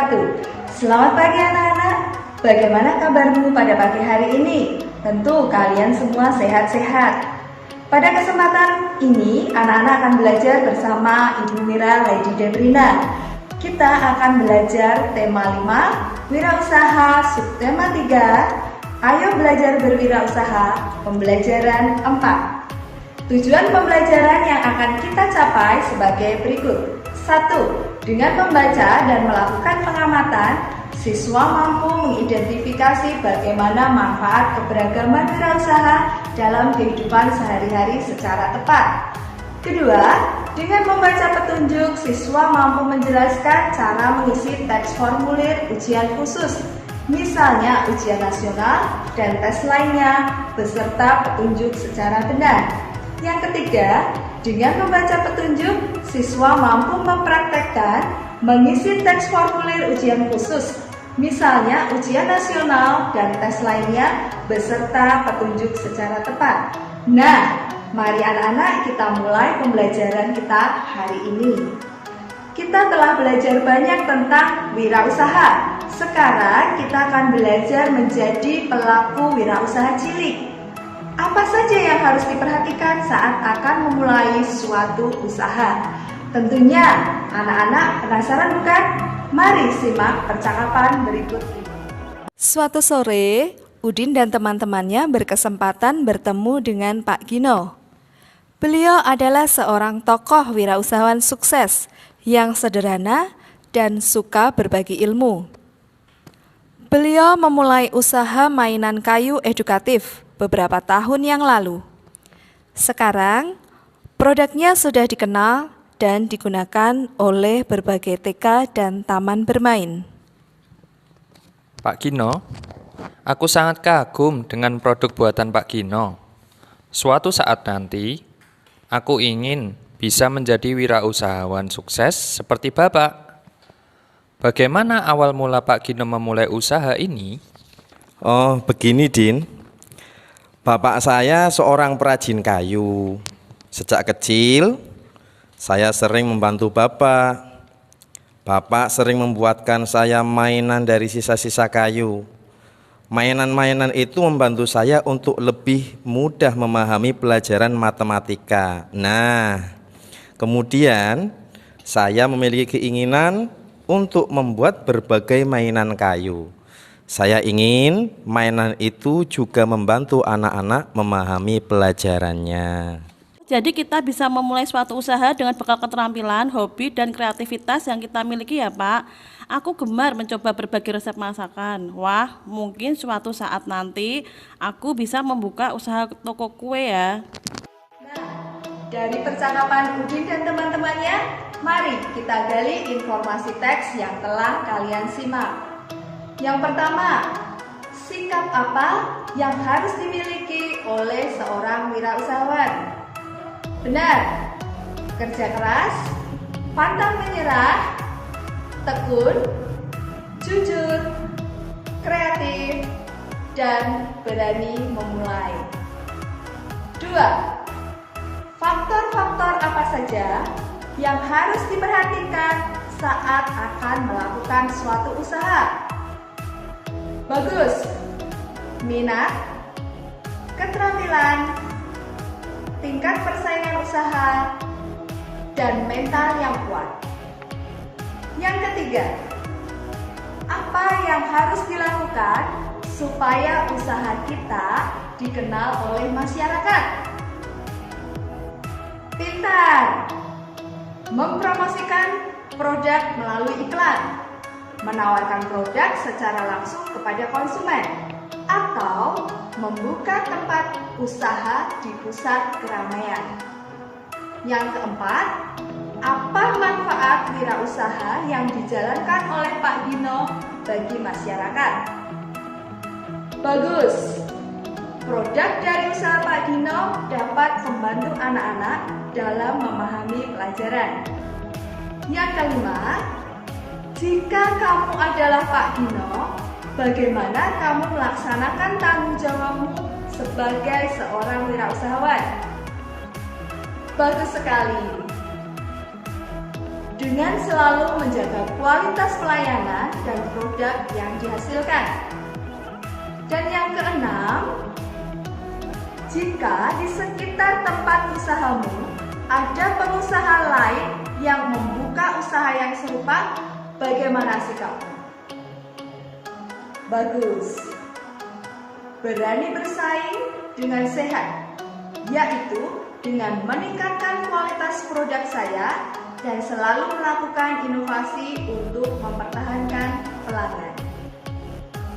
wabarakatuh. Selamat pagi anak-anak. Bagaimana kabarmu pada pagi hari ini? Tentu kalian semua sehat-sehat. Pada kesempatan ini, anak-anak akan belajar bersama Ibu Mira Lady Debrina. Kita akan belajar tema 5, wirausaha, subtema 3, ayo belajar berwirausaha, pembelajaran 4. Tujuan pembelajaran yang akan kita capai sebagai berikut. 1. Dengan membaca dan melakukan pengamatan, siswa mampu mengidentifikasi bagaimana manfaat keberagaman wirausaha dalam kehidupan sehari-hari secara tepat. Kedua, dengan membaca petunjuk, siswa mampu menjelaskan cara mengisi teks formulir ujian khusus, misalnya ujian nasional dan tes lainnya, beserta petunjuk secara benar. Yang ketiga, dengan membaca petunjuk, siswa mampu mempraktekkan mengisi teks formulir ujian khusus, misalnya ujian nasional dan tes lainnya, beserta petunjuk secara tepat. Nah, mari anak-anak kita mulai pembelajaran kita hari ini. Kita telah belajar banyak tentang wirausaha. Sekarang kita akan belajar menjadi pelaku wirausaha cilik. Apa saja yang harus diperhatikan saat akan memulai suatu usaha? Tentunya anak-anak penasaran bukan? Mari simak percakapan berikut ini. Suatu sore, Udin dan teman-temannya berkesempatan bertemu dengan Pak Gino. Beliau adalah seorang tokoh wirausahawan sukses yang sederhana dan suka berbagi ilmu. Beliau memulai usaha mainan kayu edukatif beberapa tahun yang lalu. Sekarang, produknya sudah dikenal dan digunakan oleh berbagai TK dan taman bermain. Pak Gino, aku sangat kagum dengan produk buatan Pak Gino. Suatu saat nanti, aku ingin bisa menjadi wirausahawan sukses seperti Bapak. Bagaimana awal mula Pak Gino memulai usaha ini? Oh, begini Din. Bapak saya seorang perajin kayu. Sejak kecil, saya sering membantu Bapak. Bapak sering membuatkan saya mainan dari sisa-sisa kayu. Mainan-mainan itu membantu saya untuk lebih mudah memahami pelajaran matematika. Nah, kemudian saya memiliki keinginan untuk membuat berbagai mainan kayu. Saya ingin mainan itu juga membantu anak-anak memahami pelajarannya. Jadi kita bisa memulai suatu usaha dengan bekal keterampilan, hobi, dan kreativitas yang kita miliki ya Pak. Aku gemar mencoba berbagai resep masakan. Wah, mungkin suatu saat nanti aku bisa membuka usaha toko kue ya. Nah, dari percakapan Udin dan teman-temannya, mari kita gali informasi teks yang telah kalian simak. Yang pertama, sikap apa yang harus dimiliki oleh seorang wirausahawan? Benar, kerja keras, pantang menyerah, tekun, jujur, kreatif, dan berani memulai. 2. Faktor-faktor apa saja yang harus diperhatikan saat akan melakukan suatu usaha? Bagus, minat, keterampilan, tingkat persaingan usaha, dan mental yang kuat. Yang ketiga, apa yang harus dilakukan supaya usaha kita dikenal oleh masyarakat? Pintar, mempromosikan produk melalui iklan, menawarkan produk secara langsung kepada konsumen, atau membuka tempat usaha di pusat keramaian. Yang keempat, apa manfaat wirausaha yang dijalankan oleh Pak Gino bagi masyarakat? Bagus, produk dari usaha Pak Gino dapat membantu anak-anak dalam memahami pelajaran. Yang kelima, jika kamu adalah Pak Gino, bagaimana kamu melaksanakan tanggung jawabmu sebagai seorang wirausahawan? Bagus sekali. 8. dengan selalu menjaga kualitas pelayanan dan produk yang dihasilkan. Dan yang keenam, jika di sekitar tempat usahamu ada pengusaha lain yang membuka usaha yang serupa, bagaimana sikapmu? Bagus. Berani bersaing dengan sehat, yaitu dengan meningkatkan kualitas produk saya dan selalu melakukan inovasi untuk mempertahankan pelanggan.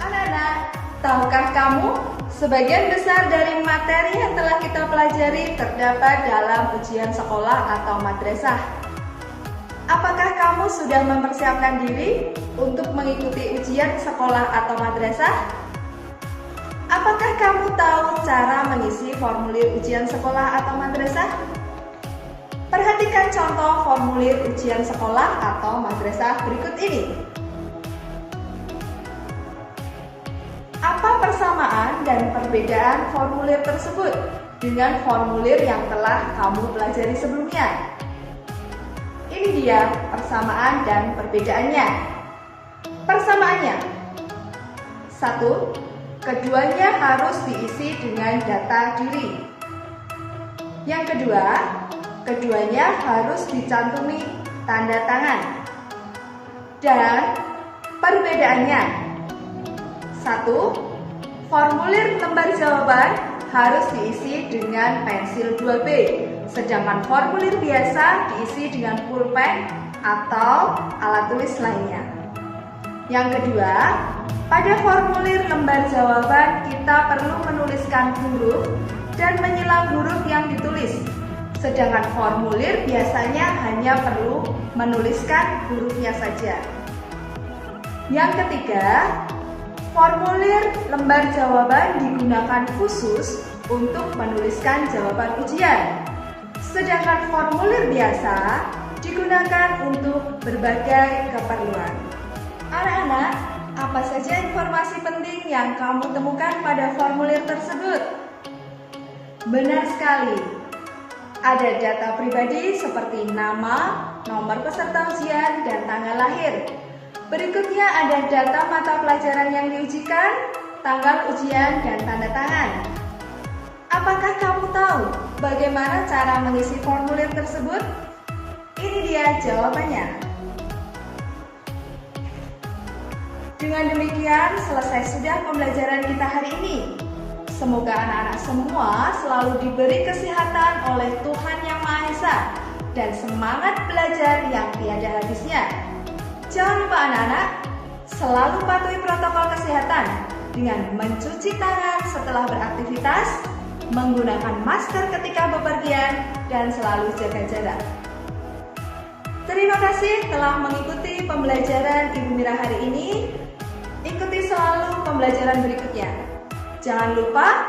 Anak-anak, tahukah kamu, sebagian besar dari materi yang telah kita pelajari terdapat dalam ujian sekolah atau madrasah. Apakah kamu sudah mempersiapkan diri untuk mengikuti ujian sekolah atau madrasah? Apakah kamu tahu cara mengisi formulir ujian sekolah atau madrasah? Perhatikan contoh formulir ujian sekolah atau madrasah berikut ini. Apa persamaan dan perbedaan formulir tersebut dengan formulir yang telah kamu pelajari sebelumnya? Ini dia persamaan dan perbedaannya. Persamaannya: 1. Keduanya harus diisi dengan data diri. Yang kedua, keduanya harus dicantumi tanda tangan. Dan perbedaannya: 1. Formulir lembar jawaban harus diisi dengan pensil 2B, sedangkan formulir biasa diisi dengan pulpen atau alat tulis lainnya. Yang kedua, pada formulir lembar jawaban kita perlu menuliskan huruf dan menyilang huruf yang ditulis, sedangkan formulir biasanya hanya perlu menuliskan hurufnya saja. Yang ketiga, formulir lembar jawaban digunakan khusus untuk menuliskan jawaban ujian, sedangkan formulir biasa digunakan untuk berbagai keperluan. Anak-anak, apa saja informasi penting yang kamu temukan pada formulir tersebut? Benar sekali. Ada data pribadi seperti nama, nomor peserta ujian, dan tanggal lahir. Berikutnya ada data mata pelajaran yang diujikan, tanggal ujian, dan tanda tangan. Apakah kamu tahu bagaimana cara mengisi formulir tersebut? Ini dia jawabannya. Dengan demikian, selesai sudah pembelajaran kita hari ini. Semoga anak-anak semua selalu diberi kesehatan oleh Tuhan Yang Maha Esa dan semangat belajar yang tiada habisnya. Jangan lupa anak-anak, selalu patuhi protokol kesehatan dengan mencuci tangan setelah beraktivitas, menggunakan masker ketika bepergian, dan selalu jaga jarak. Terima kasih telah mengikuti pembelajaran Ibu Mira hari ini. Ikuti selalu pembelajaran berikutnya. Jangan lupa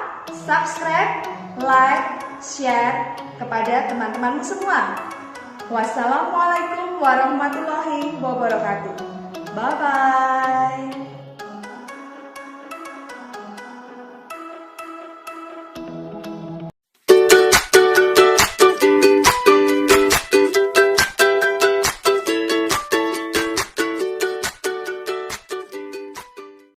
subscribe, like, share kepada teman-temanmu semua. Wassalamualaikum warahmatullahi wabarakatuh. Bye-bye.